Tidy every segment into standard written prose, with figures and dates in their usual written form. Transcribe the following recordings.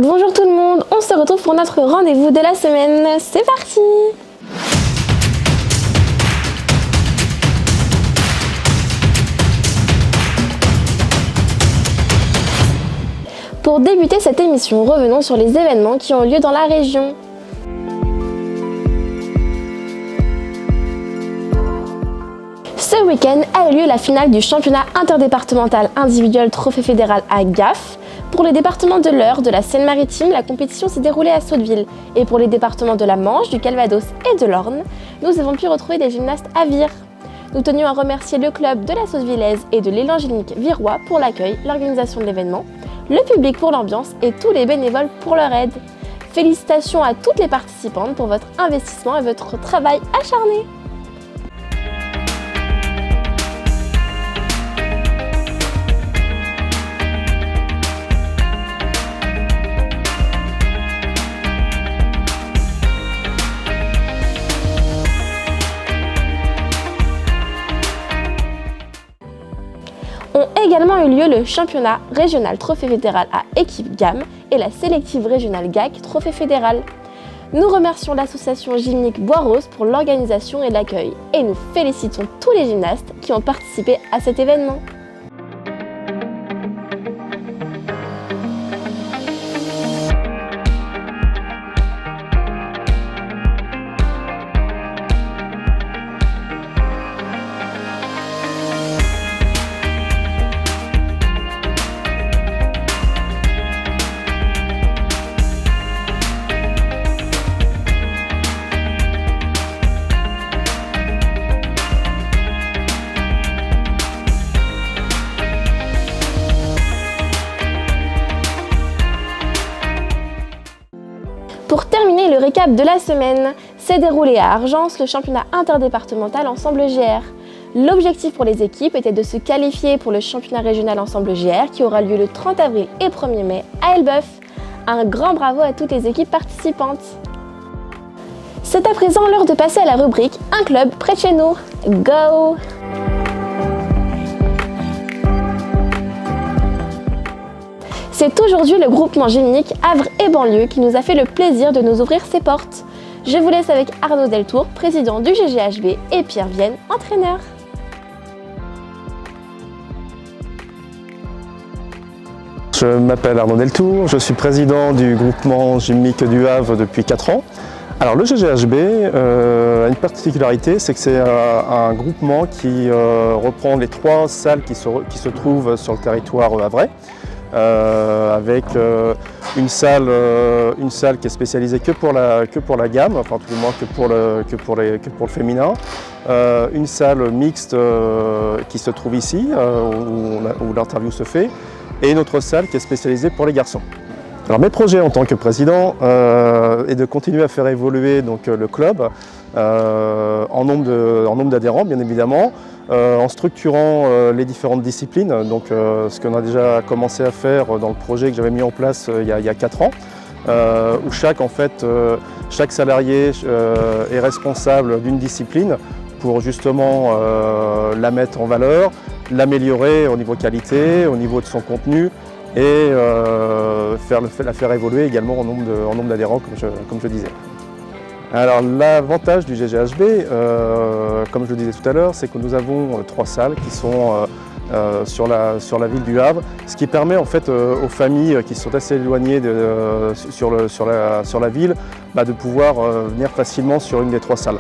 Bonjour tout le monde, on se retrouve pour notre rendez-vous de la semaine. C'est parti! Pour débuter cette émission, revenons sur les événements qui ont lieu dans la région. Ce week-end a eu lieu la finale du championnat interdépartemental individuel Trophée fédéral à Gaf. Pour les départements de l'Eure, de la Seine-Maritime, la compétition s'est déroulée à Sotteville. Et pour les départements de la Manche, du Calvados et de l'Orne, nous avons pu retrouver des gymnastes à Vire. Nous tenions à remercier le club de la Sauce-Villaise et de l'élan gynéque virois pour l'accueil, l'organisation de l'événement, le public pour l'ambiance et tous les bénévoles pour leur aide. Félicitations à toutes les participantes pour votre investissement et votre travail acharné. Ont également eu lieu le championnat régional Trophée fédéral à équipe gamme et la sélective régionale GAC Trophée fédéral. Nous remercions l'association gymnique Bois-Rose pour l'organisation et l'accueil et nous félicitons tous les gymnastes qui ont participé à cet événement. Pour terminer le récap de la semaine, s'est déroulé à Argence le championnat interdépartemental Ensemble GR. L'objectif pour les équipes était de se qualifier pour le championnat régional Ensemble GR qui aura lieu le 30 avril et 1er mai à Elbeuf. Un grand bravo à toutes les équipes participantes. C'est à présent l'heure de passer à la rubrique Un club près de chez nous. Go! C'est aujourd'hui le groupement gymnique Havre et banlieue qui nous a fait le plaisir de nous ouvrir ses portes. Je vous laisse avec Arnaud Deltour, président du GGHB, et Pierre Vienne, entraîneur. Je m'appelle Arnaud Deltour, je suis président du groupement gymnique du Havre depuis 4 ans. Alors le GGHB a une particularité, c'est que c'est un groupement qui reprend les 3 salles qui se trouvent sur le territoire havrais. Avec une salle qui est spécialisée que pour la gamme, enfin tout le moins que pour le féminin, une salle mixte qui se trouve ici où l'interview se fait, et une autre salle qui est spécialisée pour les garçons. Alors mes projets en tant que président est de continuer à faire évoluer donc, le club en nombre d'adhérents bien évidemment, en structurant les différentes disciplines, donc ce qu'on a déjà commencé à faire dans le projet que j'avais mis en place il y a 4 ans, où chaque salarié est responsable d'une discipline pour justement la mettre en valeur, l'améliorer au niveau qualité, au niveau de son contenu et la faire évoluer également en nombre d'adhérents comme je disais. Alors l'avantage du GGHB, comme je le disais tout à l'heure, c'est que nous avons 3 salles qui sont sur la ville du Havre, ce qui permet en fait aux familles qui sont assez éloignées sur la ville de pouvoir venir facilement sur une des 3 salles.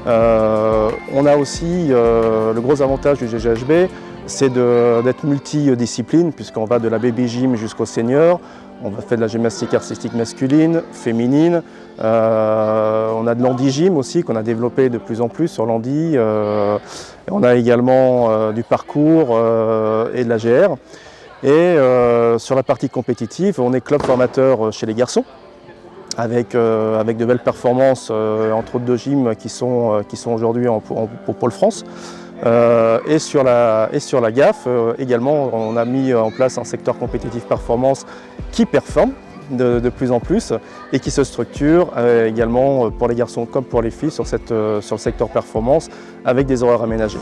On a aussi le gros avantage du GGHB, c'est d'être multidiscipline puisqu'on va de la baby gym jusqu'au senior. On va faire de la gymnastique artistique masculine, féminine. On a de l'handi-gym aussi qu'on a développé de plus en plus sur l'handi. On a également du parcours et de la GR. Et sur la partie compétitive, on est club formateur chez les garçons avec de belles performances, entre autres de gym qui sont aujourd'hui pour Pôle France. Et sur la GAF, également, on a mis en place un secteur compétitif performance qui performe de plus en plus et qui se structure également pour les garçons comme pour les filles sur le secteur performance avec des horaires aménagés.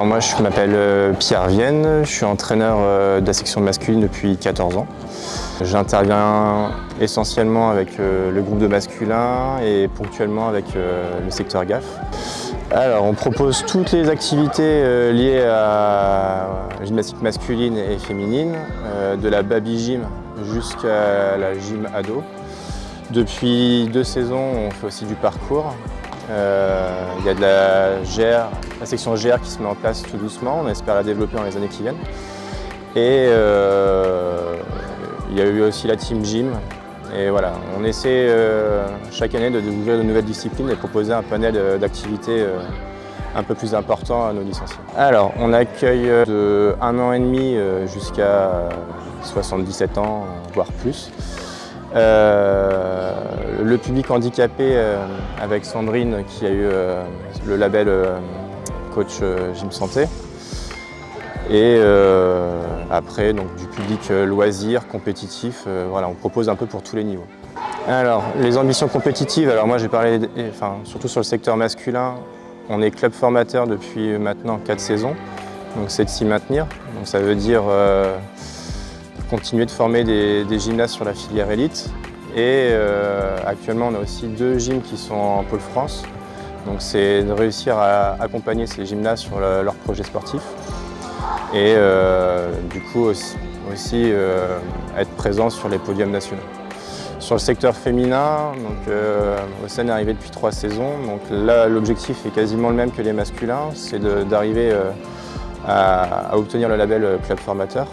Moi, je m'appelle Pierre Vienne, je suis entraîneur de la section masculine depuis 14 ans. J'interviens essentiellement avec le groupe de masculin et ponctuellement avec le secteur GAF. Alors, on propose toutes les activités liées à la gymnastique masculine et féminine, de la baby gym jusqu'à la gym ado. Depuis 2 saisons, on fait aussi du parcours. Il y a de la section GR qui se met en place tout doucement, on espère la développer dans les années qui viennent. Et il y a eu aussi la team gym. Et voilà, on essaie chaque année d'ouvrir de nouvelles disciplines et proposer un panel d'activités un peu plus important à nos licenciés. Alors, on accueille de 1 an et demi jusqu'à 77 ans, voire plus. Le public handicapé avec Sandrine qui a eu le label coach Gym Santé. Et après, donc, du public loisir, compétitif, voilà, on propose un peu pour tous les niveaux. Alors, les ambitions compétitives, alors moi j'ai parlé, surtout sur le secteur masculin, on est club formateur depuis maintenant 4 saisons, donc c'est de s'y maintenir. Donc ça veut dire continuer de former des gymnastes sur la filière élite. Et actuellement, on a aussi 2 gyms qui sont en pôle France. Donc c'est de réussir à accompagner ces gymnastes sur leurs projets sportifs. Et du coup aussi être présent sur les podiums nationaux. Sur le secteur féminin, donc, Océane est arrivé depuis 3 saisons. Donc là, l'objectif est quasiment le même que les masculins, c'est d'arriver à obtenir le label club formateur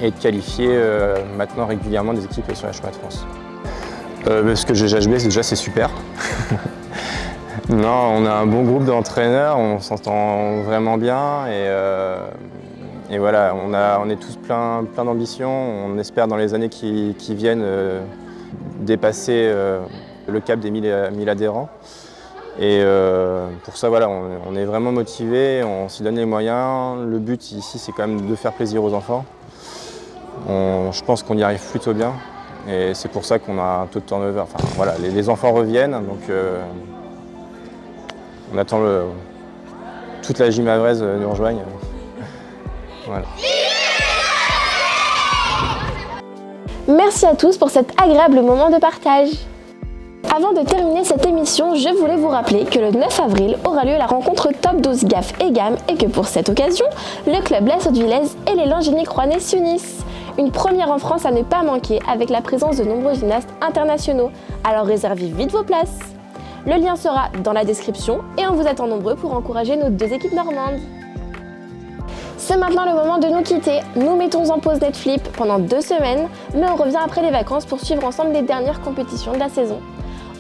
et de qualifier maintenant régulièrement des équipes sur la championnat de France. Parce que GHB, déjà c'est super. Non, on a un bon groupe d'entraîneurs, on s'entend vraiment bien et voilà, on est tous plein d'ambition. On espère dans les années qui viennent dépasser le cap des 1000 adhérents. Et pour ça, voilà, on est vraiment motivés, on s'y donne les moyens. Le but ici, c'est quand même de faire plaisir aux enfants. Je pense qu'on y arrive plutôt bien et c'est pour ça qu'on a un taux de turnover. Enfin, voilà, les enfants reviennent, donc on attend toute la gym havraise nous rejoigne. Voilà. Merci à tous pour cet agréable moment de partage. Avant de terminer cette émission, je voulais vous rappeler que le 9 avril aura lieu la rencontre Top 12 GAF et GAM et que pour cette occasion, le club La Sottevillez et l'élan gymique rouennais s'unissent. Une première en France à ne pas manquer avec la présence de nombreux gymnastes internationaux. Alors réservez vite vos places. Le lien sera dans la description et on vous attend nombreux pour encourager nos 2 équipes normandes. C'est maintenant le moment de nous quitter. Nous mettons en pause Netflix pendant 2 semaines, mais on revient après les vacances pour suivre ensemble les dernières compétitions de la saison.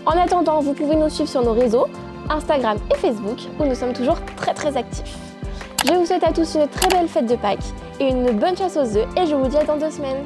En attendant, vous pouvez nous suivre sur nos réseaux, Instagram et Facebook, où nous sommes toujours très actifs. Je vous souhaite à tous une très belle fête de Pâques et une bonne chasse aux œufs et je vous dis à dans 2 semaines.